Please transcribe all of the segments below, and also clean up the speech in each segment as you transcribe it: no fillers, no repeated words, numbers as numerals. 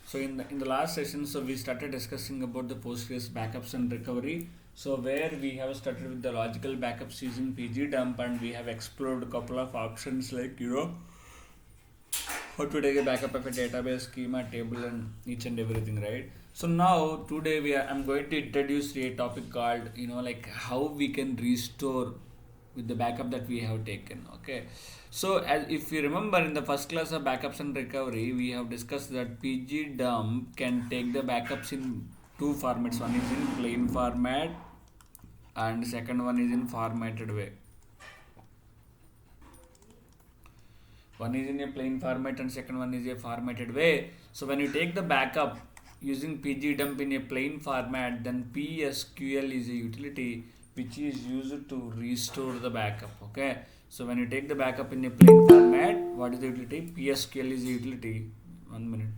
So in the last session, so we started discussing about the Postgres backups and recovery. So where we have started with the logical backups using pgdump, and we have explored a couple of options like how to take a backup of a database, schema, table, and each and everything, right? So now today I'm going to introduce a topic called like how we can restore with the backup that we have taken. Okay, so as if you remember in the first class of backups and recovery, we have discussed that pgdump can take the backups in two formats. One is in plain format and second one is in formatted way. One is in a plain format and second one is a formatted way. So when you take the backup using pgdump in a plain format, then PSQL is a utility which is used to restore the backup. Okay, so when you take the backup in a plain format, what is the utility? PSQL is a utility. 1 minute.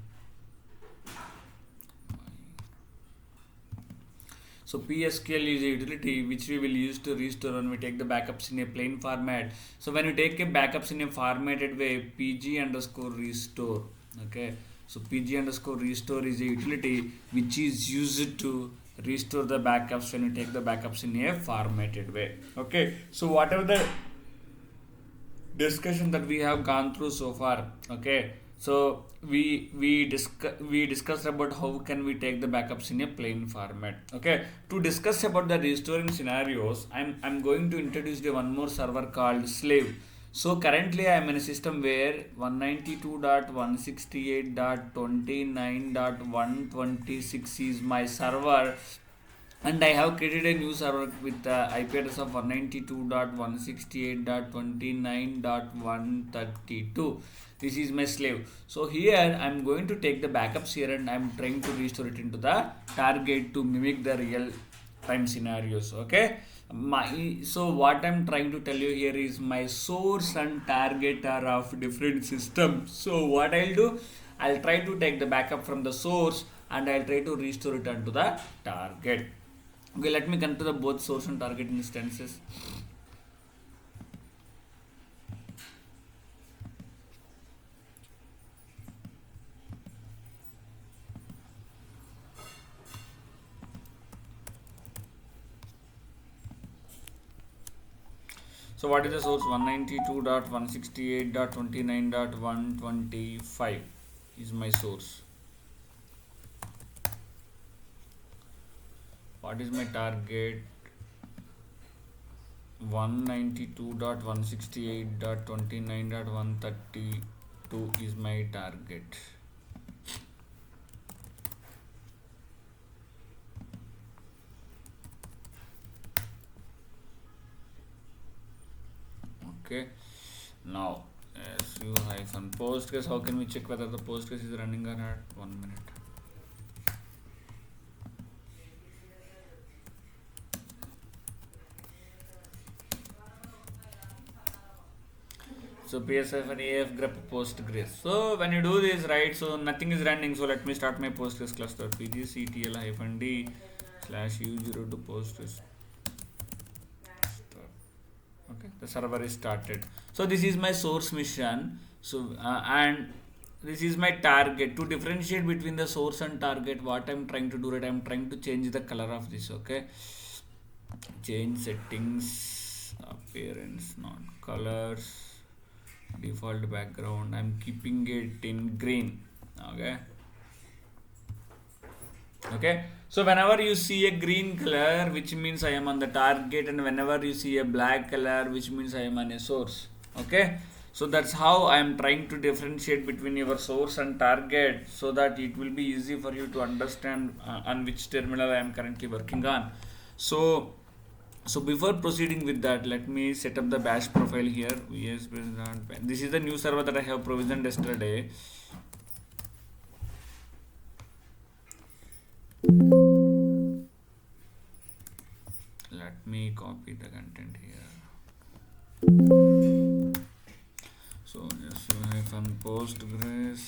So PSQL is a utility which we will use to restore when we take the backups in a plain format. So when you take a backups in a formatted way, pg underscore restore. Okay, so pg underscore restore is a utility which is used to restore the backups when you take the backups in a formatted way. Okay, so whatever the discussion that we have gone through so far, okay, so we discussed about how can we take the backups in a plain format. Okay, to discuss about the restoring scenarios, I'm going to introduce the one more server called slave. So currently I am in a system where 192.168.29.126 is my server, and I have created a new server with the IP address of 192.168.29.132. This is my slave. So here I am going to take the backups here and I am trying to restore it into the target to mimic the real time scenarios. Okay. So what I'm trying to tell you here is my source and target are of different systems. So what I'll do, I'll try to take the backup from the source and I'll try to restore it onto the target. Okay, let me come to the both source and target instances. So what is the source? 192.168.29.125 is my source. What is my target? 192.168.29.132 is my target. Okay, now su hyphen postgres. How can we check whether the postgres is running or not? 1 minute. So PSF and AF grep Postgres. So when you do this, right, so nothing is running. So let me start my Postgres cluster. pgctl-d/u0 to Postgres. Okay, the server is started. So this is my source mission. So and this is my target. To differentiate between the source and target, what I'm trying to do, right, I'm trying to change the color of this. Okay, change settings, appearance, not colors, default background. I'm keeping it in green. Okay, so whenever you see a green color, which means I am on the target, and whenever you see a black color, which means I am on a source. Okay, so that's how I am trying to differentiate between your source and target, so that it will be easy for you to understand on which terminal I am currently working on. So before proceeding with that, let me set up the bash profile here. This is the new server that I have provisioned yesterday. Let me copy the content here. So just hyphen postgres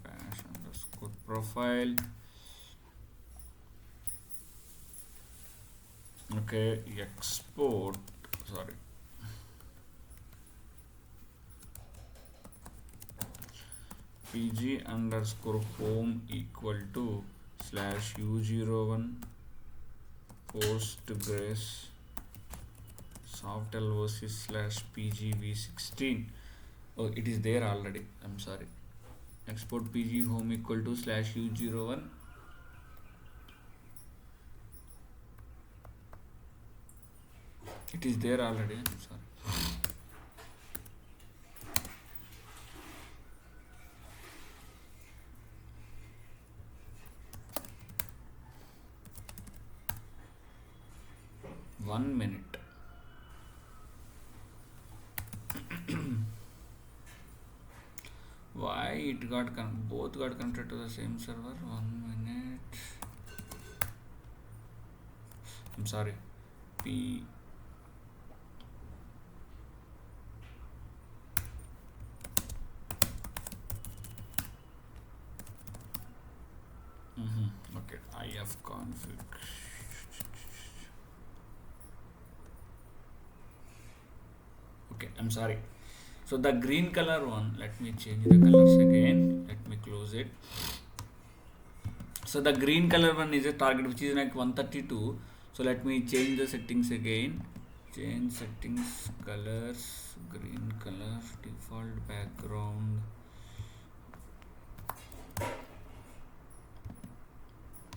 bash underscore profile. Okay, export. Sorry. pg underscore home equal to slash u01 postgres soft loc slash pgv16. Oh, it is there already, I'm sorry. Export pg home equal to slash u01. It is there already, I'm sorry. One minute. Why it got both got connected to the same server? 1 minute. I'm sorry. P okay, if config. Okay, I'm sorry. So the green color one, let me change the colors again. Let me close it. So the green color one is a target which is like 132. So let me change the settings again. Change settings, colors, green color, default background.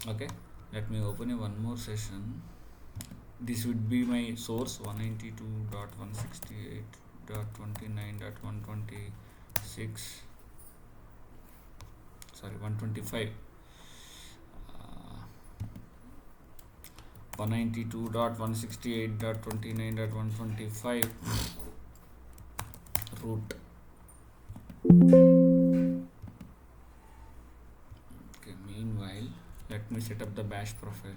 Okay, let me open one more session. This would be my source 192.168.29.126. Sorry, 125. 192.168.29.125 root. Okay, meanwhile, let me set up the bash profile.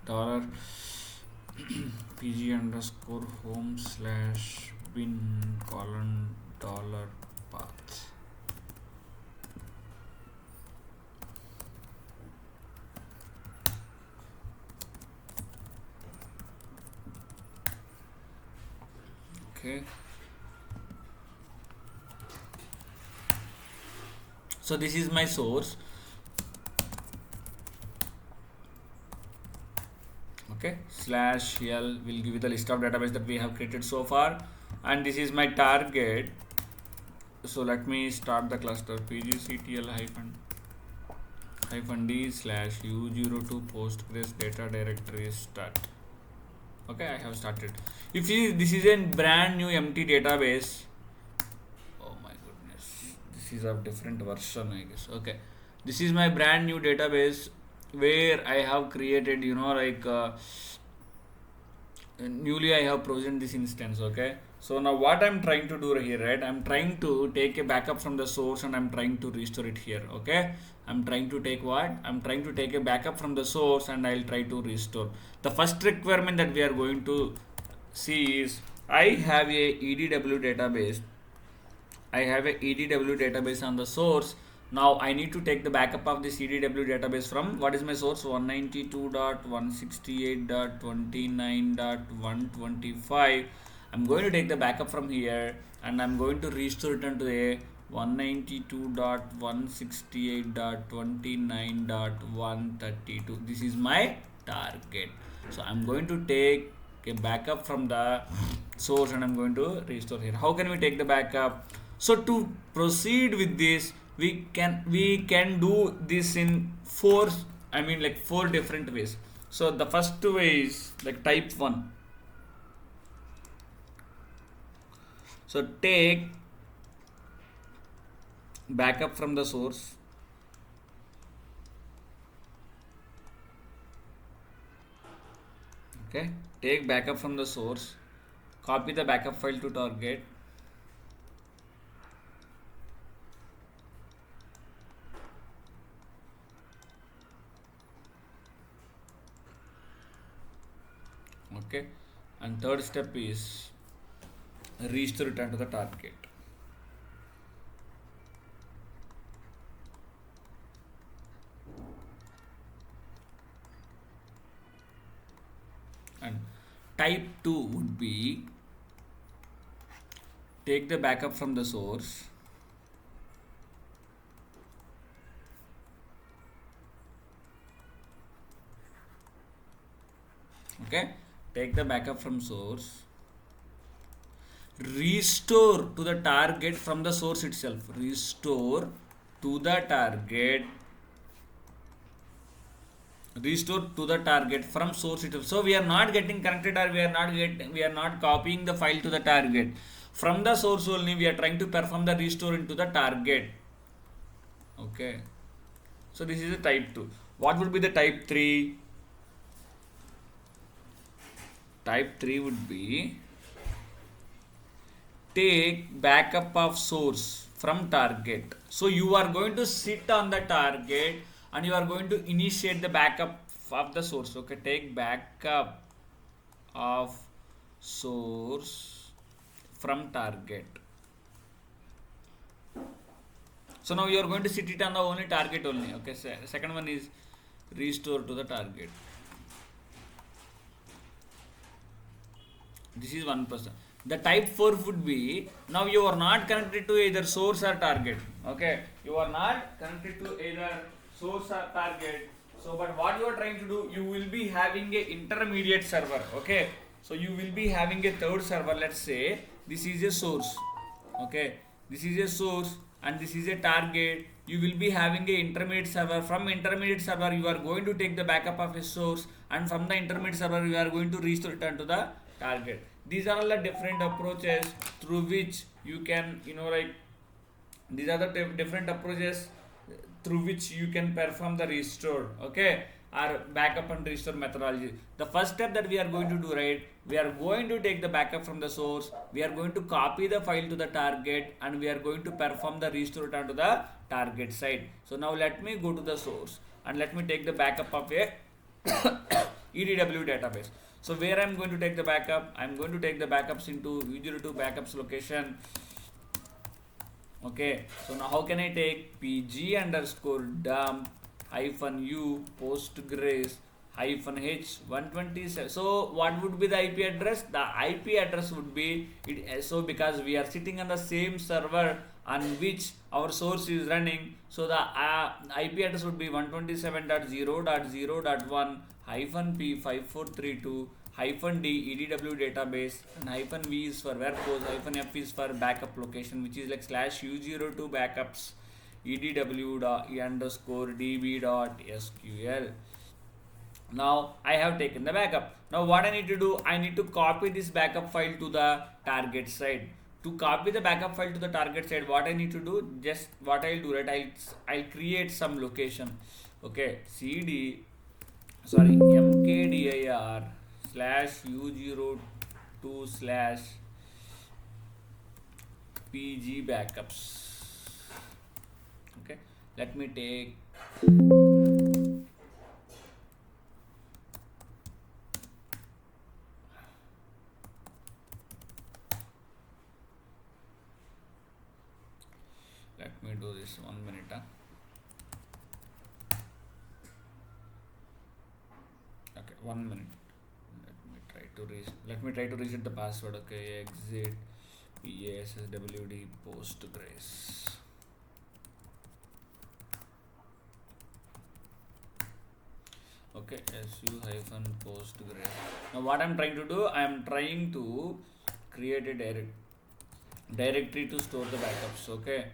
Dollar pg underscore home slash bin colon dollar path. Okay, so this is my source. Okay, slash l will give you the list of database that we have created so far, and this is my target. So let me start the cluster pgctl hyphen d slash u02 postgres data directory start. Okay, I have started. If this is a brand new empty database, oh my goodness, this is a different version, I guess. Okay, this is my brand new database where I have created, newly I have provisioned this instance. Okay, so now what I'm trying to do here, right? I'm trying to take a backup from the source and I'm trying to restore it here. Okay, I'm trying to take what? I'm trying to take a backup from the source and I'll try to restore. The first requirement that we are going to see is I have a EDW database. I have a EDW database on the source. Now I need to take the backup of this EDW database from, what is my source? 192.168.29.125. I'm going to take the backup from here and I'm going to restore it into a 192.168.29.132. This is my target. So I'm going to take a backup from the source and I'm going to restore here. How can we take the backup? So to proceed with this, we can do this in four different ways. So the first way is like type 1. So take backup from the source. Okay, take backup from the source, copy the backup file to target, okay, and third step is reach to return to the target. And type 2 would be take the backup from the source, okay, take the backup from source, restore to the target from the source itself, restore to the target, restore to the target from source itself. So we are not getting connected, or we are not copying the file to the target from the source only. We are trying to perform the restore into the target. Okay, so this is a type 2. What would be the type 3? Type 3 would be take backup of source from target. So you are going to sit on the target and you are going to initiate the backup of the source. Okay, take backup of source from target. So now you are going to sit it on the only target only. Okay, so second one is restore to the target. This is 1%. The type 4 would be, now you are not connected to either source or target. Okay, you are not connected to either source or target. So but what you are trying to do, you will be having a intermediate server. Okay, so you will be having a third server. Let's say this is a source. Okay, this is a source and this is a target. You will be having a intermediate server. From intermediate server you are going to take the backup of a source, and from the intermediate server you are going to return to the target. These are all the different approaches through which you can, these are the different approaches through which you can perform the restore, okay, or backup and restore methodology. The first step that we are going to do, right, we are going to take the backup from the source, we are going to copy the file to the target, and we are going to perform the restore return to the target side. So now let me go to the source and let me take the backup of a EDW database. So where I am going to take the backup, I am going to take the backups into U02 backups location. Okay, so now how can I take pg underscore dump hyphen u postgres hyphen h 127. So what would be the IP address? The IP address would be it. So because we are sitting on the same server on which our source is running, so the IP address would be 127.0.0.1 hyphen p 5432 hyphen d edw database, and hyphen v is for verbose, hyphen f is for backup location, which is like slash u02 backups edw underscore db dot sql. Now I have taken the backup. Now what I need to do, I need to copy this backup file to the target side. To copy the backup file to the target side, what I need to do, just what I'll do, right, I'll create some location. Okay, mkdir slash u02 slash pg backups. Okay, let me take let me do this 1 minute. Okay, 1 minute. Let me try to reset the password. Okay, exit passwd postgres. Okay, su hyphen postgres. Now what I'm trying to do, I am trying to create a directory to store the backups. Okay,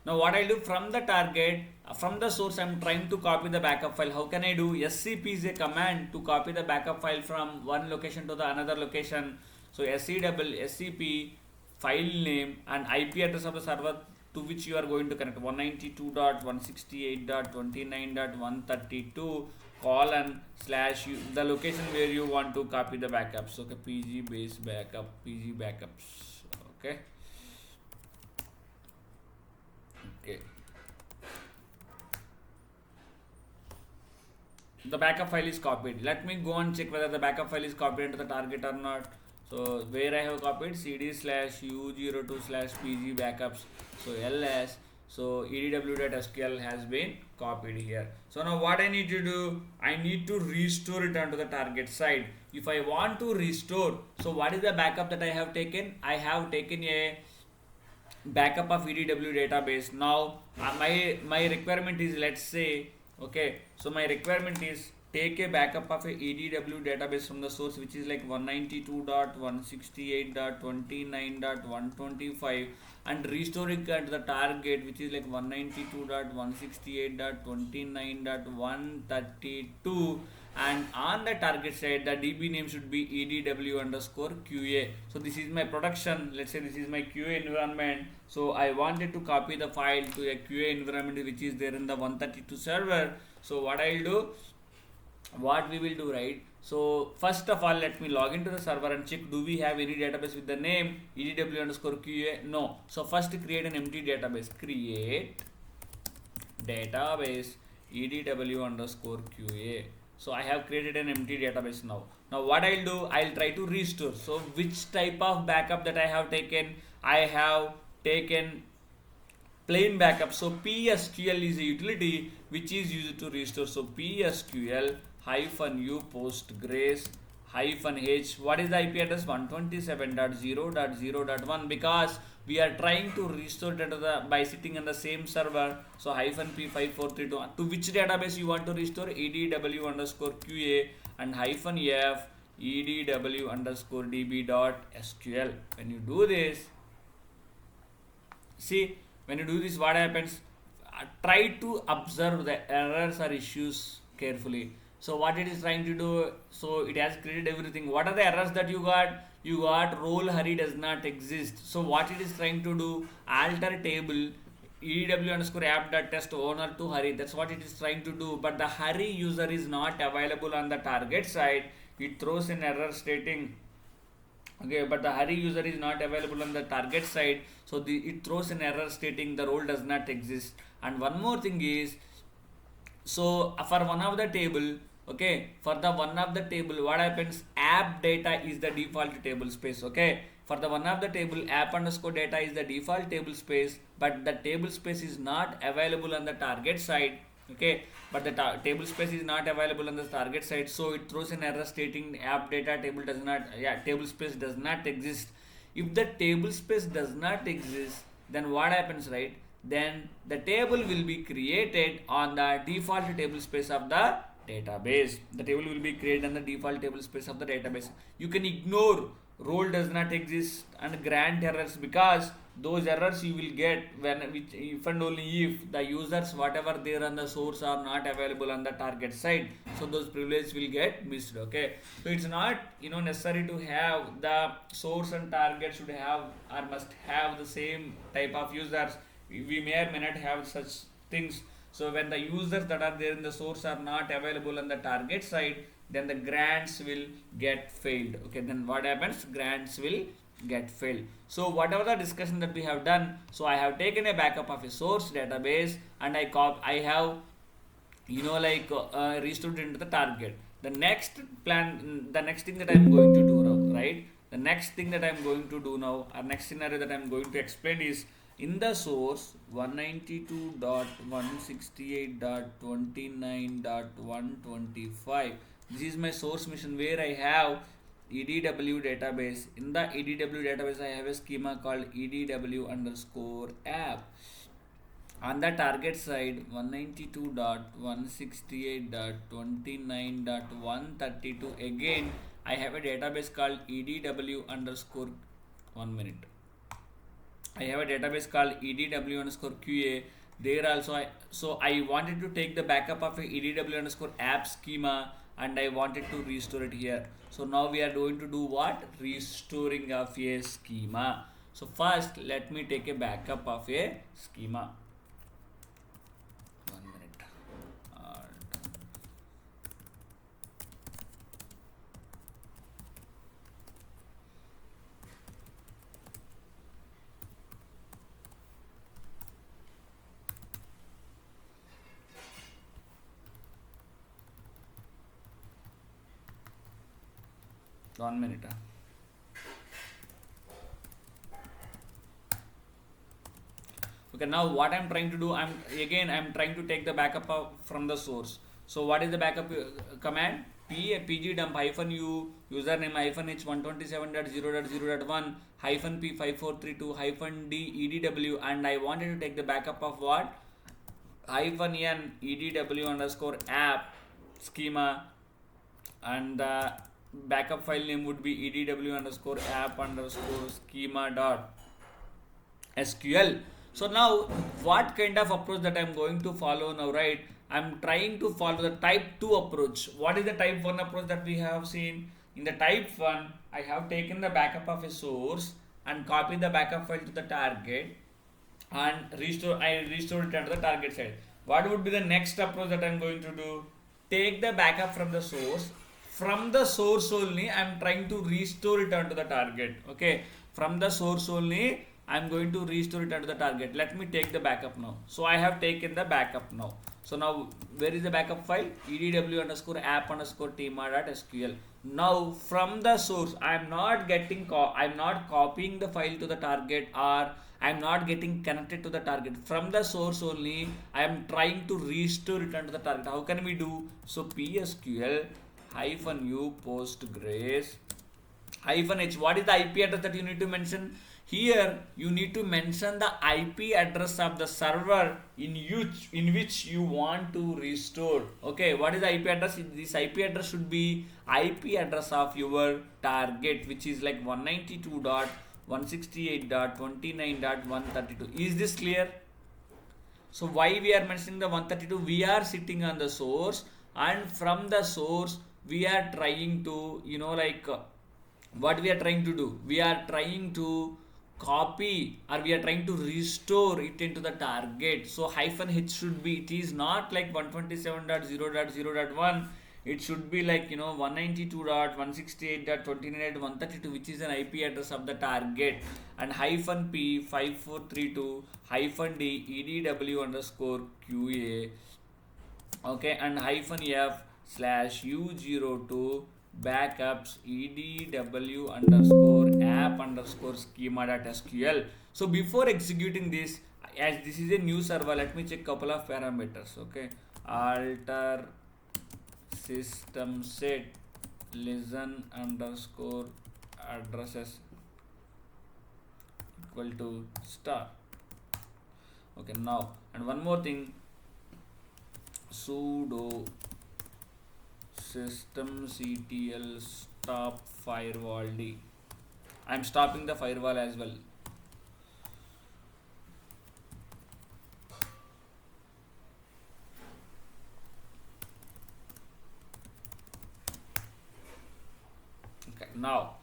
now what I'll do, from the target from the source I'm trying to copy the backup file. How can I do? SCP is a command to copy the backup file from one location to the another location. So SCP file name and IP address of the server to which you are going to connect 192.168.29.132 colon slash the location where you want to copy the backups. Okay, PG base backup, PG backups. Okay. Okay. The backup file is copied. Let me go and check whether the backup file is copied into the target or not. So where I have copied cd/u02/pg backups. So ls. So edw.sql has been copied here. So now what I need to do, I need to restore it onto the target side. If I want to restore, so what is the backup that I have taken? I have taken a backup of edw database. Now my requirement is, let's say, okay, so my requirement is take a backup of a edw database from the source, which is like 192.168.29.125, and restore it to the target, which is like 192.168.29.132, and on the target side the db name should be edw_qa. So this is my production, let's say this is my QA environment. So I wanted to copy the file to a QA environment which is there in the 132 server. So what I will do, what we will do, right? So first of all, let me log into the server and check, do we have any database with the name edw_qa? No. So first create an empty database. Create database edw_qa. So I have created an empty database now. Now what I'll do, I'll try to restore. So which type of backup that I have taken? I have taken plain backup. So PSQL is a utility which is used to restore. So PSQL -u Postgres -h. What is the IP address? 127.0.0.1, because we are trying to restore data by sitting on the same server. So -p5432. To which database you want to restore? edw_qa and -f edw_db.sql. When you do this, see, when you do this, what happens? Try to observe the errors or issues carefully. So what it is trying to do, so it has created everything. What are the errors that you got? You got role hurry does not exist. So what it is trying to do, alter table edw_app.test owner to hurry. That's what it is trying to do. But the hurry user is not available on the target side. It throws an error stating, okay, but the hurry user is not available on the target side. So it throws an error stating the role does not exist. And one more thing is, so for one of the table, okay, for the one of the table, what happens? App data is the default table space. Okay, for the one of the table, app_data is the default table space, but the table space is not available on the target side. Okay, but the table space is not available on the target side, so it throws an error stating app data table does not, table space does not exist. If the table space does not exist, then what happens, right? Then the table will be created on the default table space of the database. The table will be created on the default table space of the database. You can ignore role does not exist and grant errors, because those errors you will get when, if and only if the users whatever there on the source are not available on the target side. So those privileges will get missed. Okay, so it's not necessary to have the source and target should have or must have the same type of users. We may or may not have such things. So when the users that are there in the source are not available on the target side, then the grants will get failed. Okay, then what happens? Grants will get failed. So whatever the discussion that we have done, so I have taken a backup of a source database and I have restored into the target. The next thing that I am going to do now, right? The next thing that I am going to do now, or next scenario that I am going to explain is, in the source 192.168.29.125, this is my source machine where I have edw database. In the edw database, I have a schema called edw_app. On the target side, 192.168.29.132. Again, I have a database called edw_1 minute. I have a database called edw_qa. there also I wanted to take the backup of a edw underscore app schema, and I wanted to restore it here. So now we are going to do what? Restoring of a schema. So first let me take a backup of a schema. 1 minute. One minute. Okay, now what I'm trying to do, I'm trying to take the backup from the source. So what is the backup command? pg dump hyphen u username hyphen h 127.0.0.1 hyphen p 5432 hyphen d edw, and I wanted to take the backup of what? Hyphen n edw underscore app schema, and the backup file name would be edw underscore app underscore schema dot sql. So now what kind of approach that I'm going to follow now, right? I'm trying to follow the type 2 approach. What is the type 1 approach that we have seen? In the type 1, I have taken the backup of a source and copied the backup file to the target and I restored it under the target side. What would be the next approach that I'm going to do? Take the backup from the source. From the source only, I'm trying to restore it onto the target. Okay, from the source only, I'm going to restore it onto the target. Let me take the backup now. So I have taken the backup now. So now where is the backup file? edw underscore app underscore tema.sql. Now from the source, I'm not copying the file to the target, or I'm not getting connected to the target. From the source only, I'm trying to restore it onto the target. How can we do? So PSQL hyphen u Postgres hyphen h. What is the IP address that you need to mention? Here you need to mention the IP address of the server in which you want to restore. Okay, what is the IP address? This IP address should be IP address of your target, which is like 192.168.29.132. Is this clear? So why we are mentioning the 132? We are sitting on the source, and from the source we are trying to, what we are trying to do? We are trying to copy, or we are trying to restore it into the target. So hyphen h should be, it is not like 127.0.0.1, it should be like 192.168.29.132, which is an IP address of the target, and hyphen p 5432 hyphen d edw underscore qa. Okay, and hyphen f / u02 backups edw underscore app underscore schema.sql. So before executing this, as this is a new server, let me check couple of parameters. Okay, alter system set listen underscore addresses equal to star. Okay, now, and one more thing, sudo systemctl stop firewall d. I'm stopping the firewall as well. Okay, now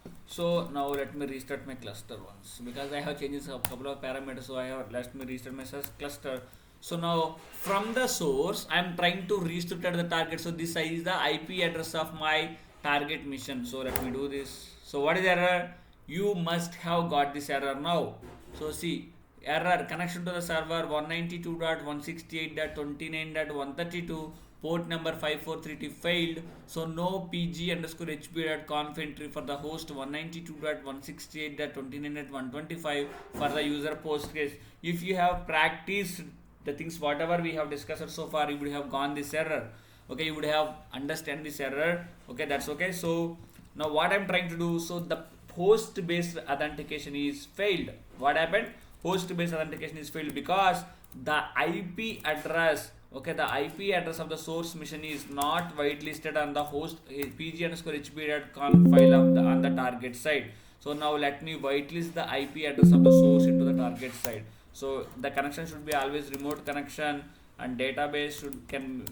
let me restart my cluster once, because I have changed a couple of parameters. So let me restart my cluster. So now from the source, I'm trying to restore the target. So this is the IP address of my target mission. So let me do this. So what is the error? You must have got this error now. So see, error, connection to the server 192.168.29.132, port number 5432 failed. So no pg underscore hp.conf entry for the host 192.168.29.125 for the user Postgres. If you have practiced the things whatever we have discussed so far, you would have gone this error. Okay, you would have understand this error. Okay, that's okay. So now what I'm trying to do, so the host based authentication is failed. What happened? Host based authentication is failed because the IP address, okay, the IP address of the source mission is not whitelisted on the host pg underscore hp.conf file on the target side. So now let me whitelist the IP address of the source into the target side. So the connection should be always remote connection, and database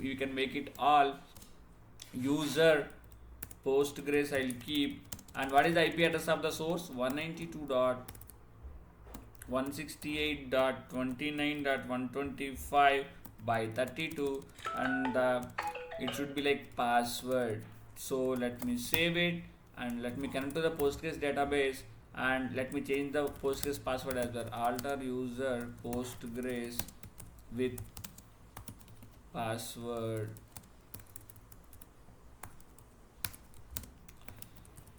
you can make it all user Postgres I'll keep. And what is the IP address of the source? 192.168.29.125 by 32, and it should be like password. So let me save it and let me connect to the Postgres database, and let me change the Postgres password as well. Alter user Postgres with password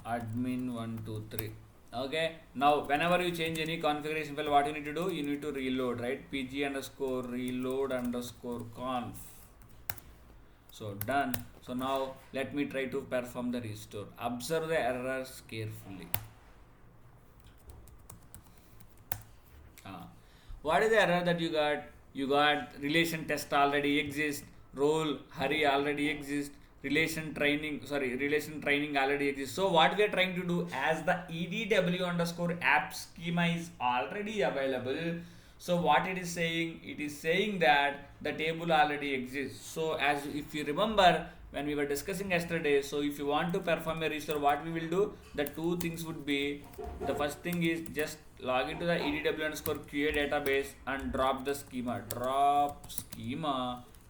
admin123. Okay, now whenever you change any configuration file, what you need to do, you need to reload, right? pg underscore reload underscore conf. So done. So now let me try to perform the restore. Observe the errors carefully. What is the error that you got? You got relation test already exists, role hurry already exists, relation training already exists. So what we are trying to do, as the edw underscore app schema is already available, so what it is saying that the table already exists. So as if you remember when we were discussing yesterday, so if you want to perform a restore, what we will do, the two things would be, the first thing is just log into the edw underscore qa database and drop the schema,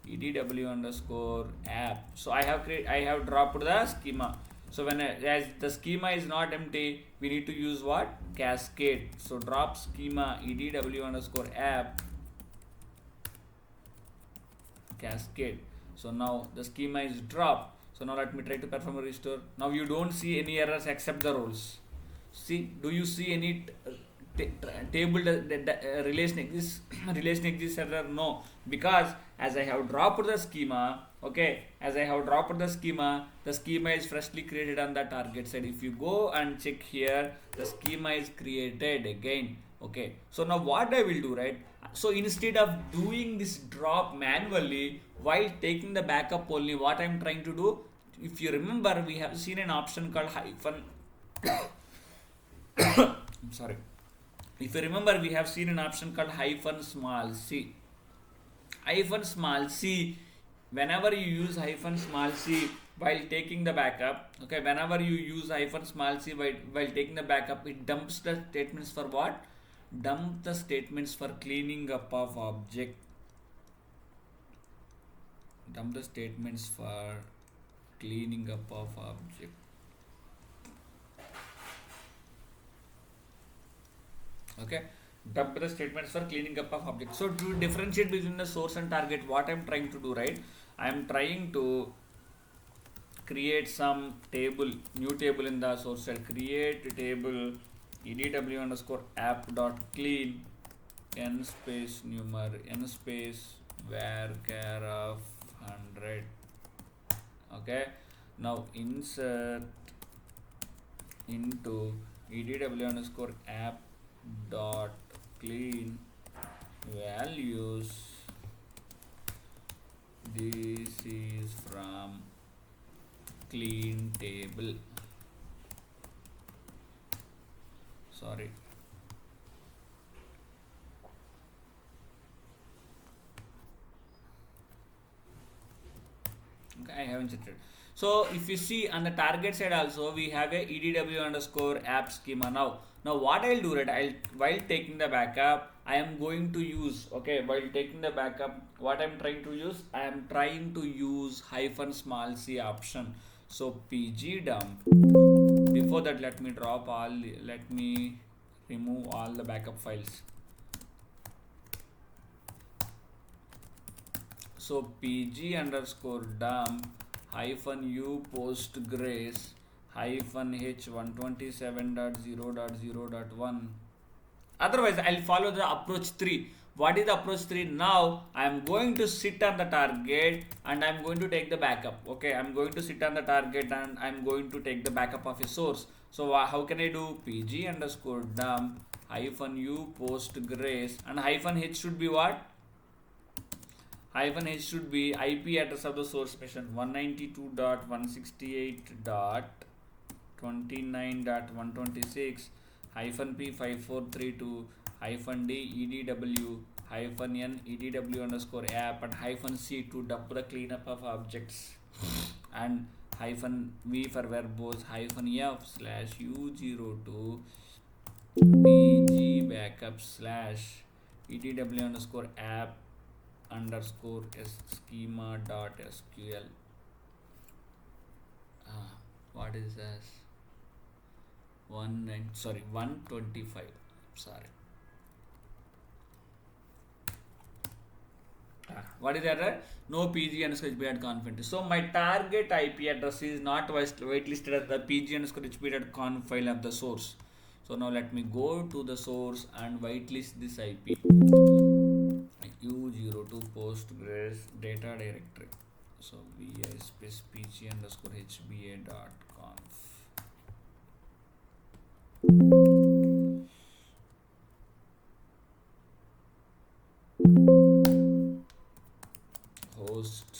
edw underscore app. So I have dropped the schema. So when as the schema is not empty, we need to use what? Cascade. So drop schema edw underscore app cascade. So now the schema is dropped. So now let me try to perform a restore. Now you don't see any errors except the roles. See, do you see any table relation exists error? No, because as I have dropped the schema, okay, the schema is freshly created on the target side. If you go and check here, the schema is created again. Okay, so now what I will do, right? So instead of doing this drop manually while taking the backup only, what I'm trying to do, if you remember, we have seen an option called hyphen I'm sorry. If you remember, we have seen an option called hyphen small c. Hyphen small c, whenever you use hyphen small c while taking the backup, okay, whenever you use hyphen small c while taking the backup, it dumps the statements for what? Dump the statements for cleaning up of object. Dump the statements for cleaning up of object. Okay, dump the statements for cleaning up of object. So to differentiate between the source and target, what I'm trying to do, right? I'm trying to create some table, new table in the source side. Create a table edw underscore app dot clean n space numer n space varchar of 100. Okay, now insert into edw underscore app dot clean values. This is from clean table. Sorry. Okay, I haven't checked it. So if you see on the target side also, we have a edw underscore app schema. Now what I'll do, right? While taking the backup, I am going to use, okay, while taking the backup, what I'm trying to use, I am trying to use hyphen small c option. So pg dump. Before that, let me remove all the backup files. So pg underscore dump hyphen u postgres hyphen h 127.0.0.1. Otherwise, I'll follow the approach 3. What is the approach 3? Now I am going to sit on the target and I'm going to take the backup. Okay, I'm going to sit on the target and I'm going to take the backup of a source. So how can I do? pg underscore dump hyphen u postgres, and hyphen h should be what? Hyphen h should be IP address of the source machine 192.168.29.126 hyphen p 5432 hyphen d edw hyphen n edw underscore app and hyphen c to dump the cleanup of objects and hyphen v for verbose hyphen f slash u02 pg backup slash edw underscore app underscore schema dot sql. What is this? 125. Sorry. What is the error? No PG underscore hp.conf. So my target IP address is not whitelisted as the PG underscore hp.conf file of the source. So now let me go to the source and whitelist this IP. U02 Postgres data directory. So vi space pg underscore hba.conf. Host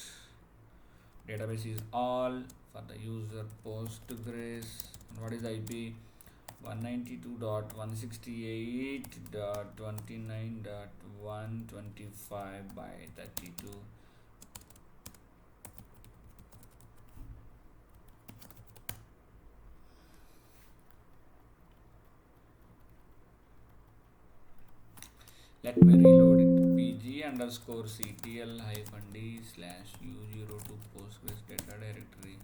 database is all for the user Postgres. And what is the IP? 192.168.29.125 by 32. Let me reload it. pg underscore ctl hyphen d slash u02 Postgres data directory.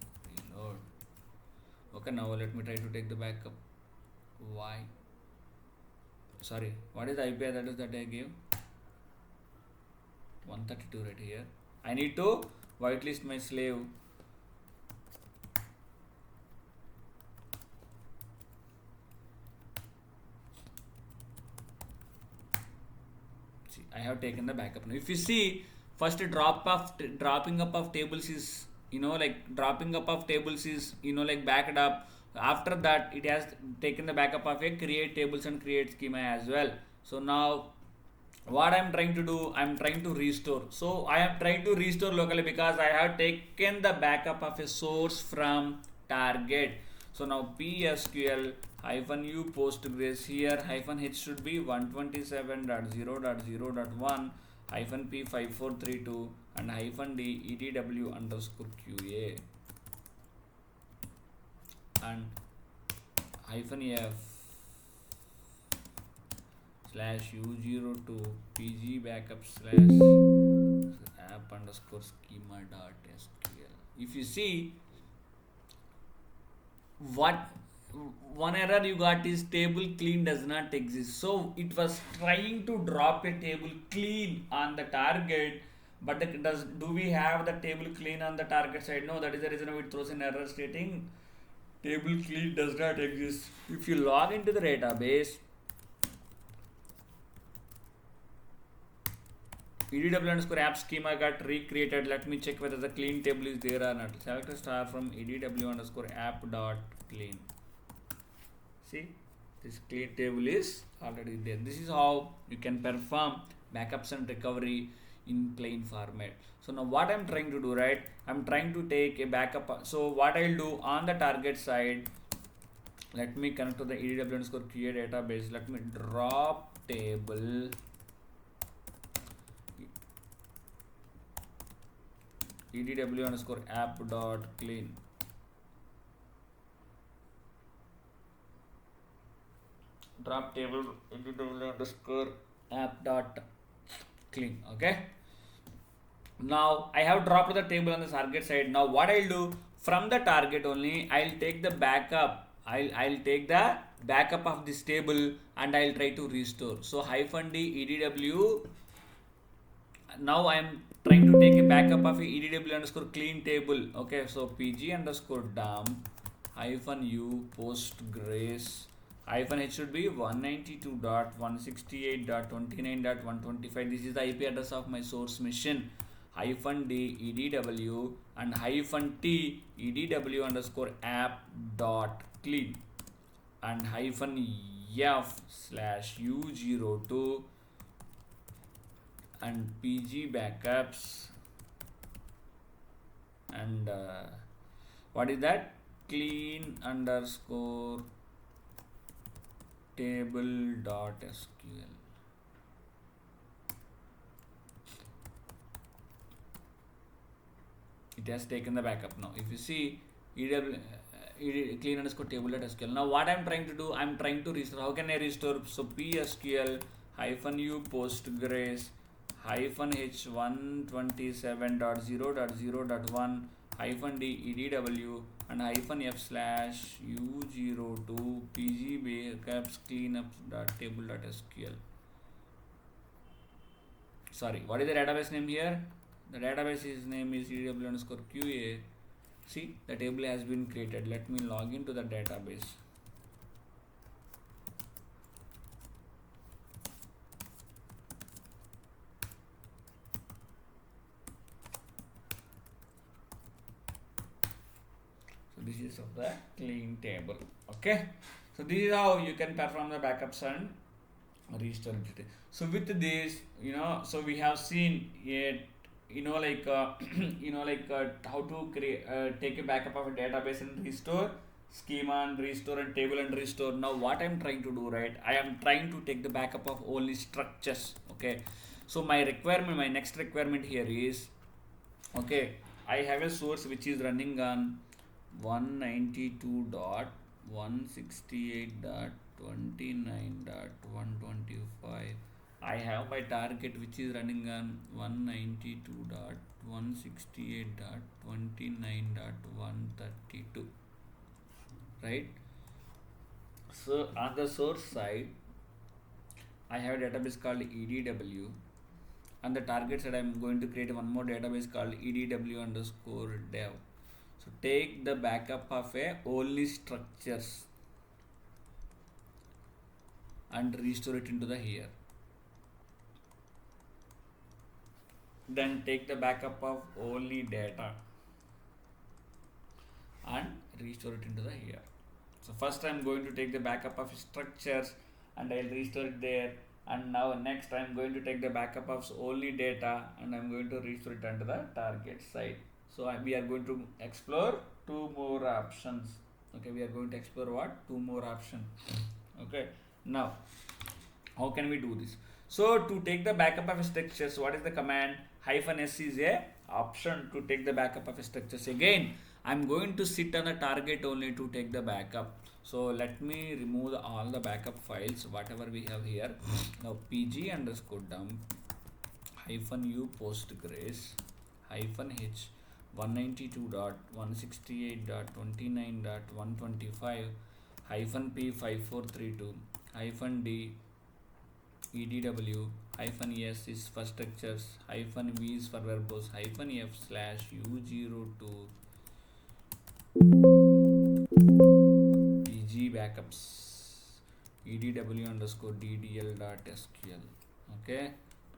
Reload. Okay, now let me try to take the backup. Why? Sorry, what is the IP address that I gave? 132 right here. I need to whitelist my slave. See, I have taken the backup. Now if you see, first dropping up of tables is, like dropping up of tables is, like backed up. After that it has taken the backup of a create tables and create schema as well. So now what I'm trying to do, I'm trying to restore. So I am trying to restore locally because I have taken the backup of a source from target. So now psql hyphen u postgres here hyphen h should be 127.0.0.1 hyphen p 5432 and hyphen d edw underscore qa and hyphen f slash u02 pg backup slash app underscore schema dot sql. If you see, one error you got is table clean does not exist. So it was trying to drop a table clean on the target, but do we have the table clean on the target side? No, that is the reason it throws an error stating table clean does not exist. If you log into the database, edw underscore app schema got recreated. Let me check whether the clean table is there or not. Select a star from edw underscore app dot clean. See, this clean table is already there. This is how you can perform backups and recovery in plain format. So now what I'm trying to do, right? I'm trying to take a backup. So what I'll do on the target side, let me connect to the edw underscore create database. Let me drop table edw underscore app dot clean. Drop table edw underscore app dot clean. Okay. Now I have dropped the table on the target side. Now what I'll do, from the target only, I'll take the backup. I'll take the backup of this table and I'll try to restore. So hyphen d edw. Now I'm trying to take a backup of a edw underscore clean table. Okay, so pg underscore dump hyphen u postgres hyphen h should be 192.168.29.125. This is the IP address of my source machine. Hyphen d edw and hyphen t edw underscore app dot clean and hyphen f slash u02 and pg backups and what is that, clean underscore table dot sql. it has taken the backup now. If you see clean underscore table.sql. Now what I'm trying to do, I'm trying to restore. How can I restore? So PSQL hyphen u Postgres hyphen h 127.0.0.1 hyphen d edw and hyphen f slash u02 pg backups cleanups.table.sql. Sorry, what is the database name here? The database name is edw underscore qa. See, the table has been created. Let me log into the database. So this is of the clean table. Okay. So this is how you can perform the backups and restore it. So with this, so we have seen it. How to create take a backup of a database and restore, schema and restore, and table and restore. Now what I'm trying to do, right, I am trying to take the backup of only structures. Okay, so my next requirement here is, okay, I have a source which is running on 192.168.29.125. I have my target which is running on 192.168.29.132, right? So on the source side, I have a database called edw. On the target side, I'm going to create one more database called edw underscore dev. So take the backup of only structures and restore it into the here. Then take the backup of only data and restore it into the here. So first I'm going to take the backup of structures and I'll restore it there. And now next I'm going to take the backup of only data and I'm going to restore it under the target side. So we are going to explore two more options. Okay, we are going to explore what? Two more options. Okay, now how can we do this? So to take the backup of structures, what is the command? -s is a option to take the backup of structures. Again, I'm going to sit on a target only to take the backup. So let me remove all the backup files, whatever we have here. Now pg underscore dump -u Postgres -h 192.168.29.125 -p5432 -d edw -s is for structures, -v is for verbose, -f slash u02 pg backups edw underscore ddl.sql. Okay,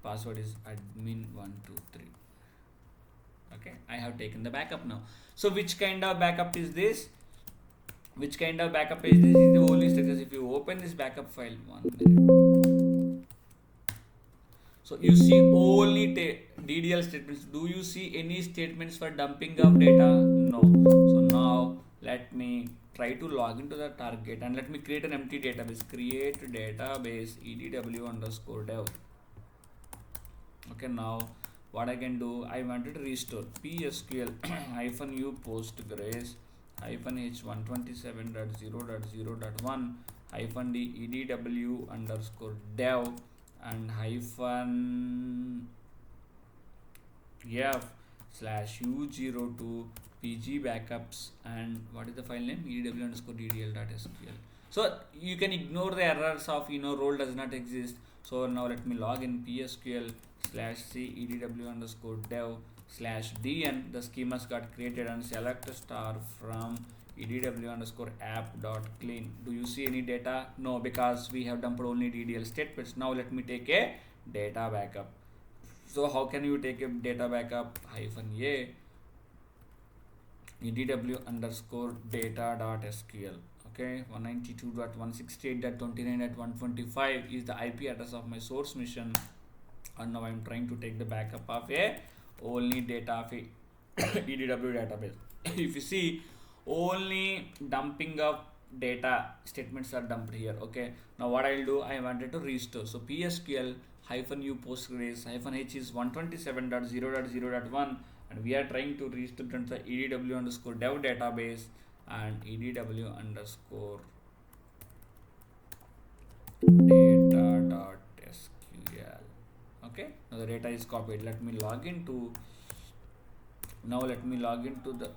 password is admin123. Okay, I have taken the backup now. So which kind of backup is this? Which kind of backup is this? Is the only structures. If you open this backup file, 1 minute. So you see only DDL statements. Do you see any statements for dumping of data? No. So now let me try to log into the target and let me create an empty database. Create database edw underscore dev. Okay, now what I can do, I wanted to restore PSQL -u Postgres -h 127.0.0.1 -d edw underscore dev and -f slash u02 pg backups and what is the file name? edw underscore ddl.sql. So you can ignore the errors of role does not exist. So now let me log in PSQL /c edw underscore dev /dn. The schemas got created and select star from edw underscore app dot clean. Do you see any data? No, because we have dumped only DDL statements. Now let me take a data backup. So how can you take a data backup? -a edw underscore data.sql. Okay, 192.168.29.125 is the IP address of my source mission, and now I'm trying to take the backup of a only data of a EDW database. If you see, only dumping of data statements are dumped here. Okay, now what I'll do, I wanted to restore. So PSQL -u Postgres -h is 127.0.0.1 and we are trying to restore the edw underscore dev database and edw underscore data.sql. Okay, now the data is copied. Let me log into the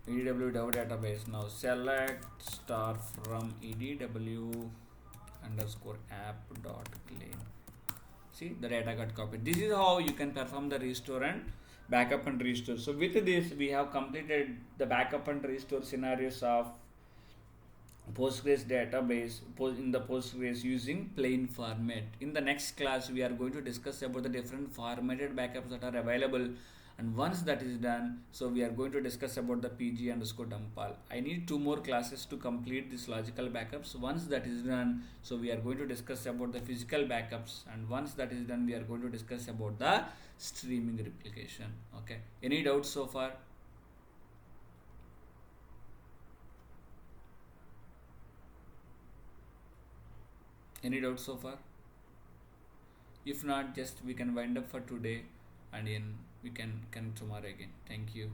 edw dev database. Now select star from edw underscore app dot claim. See, the data got copied. This is how you can perform the restore and backup and restore. So with this we have completed the backup and restore scenarios of Postgres database in the Postgres using plain format. In the next class we are going to discuss about the different formatted backups that are available, and once that is done, so we are going to discuss about the pg underscore dumpal. I need 2 more classes to complete this logical backups. Once that is done, so we are going to discuss about the physical backups, and once that is done we are going to discuss about the streaming replication. Okay, any doubts so far? Any doubts so far? If not, just we can wind up for today, and then we can connect tomorrow again. Thank you.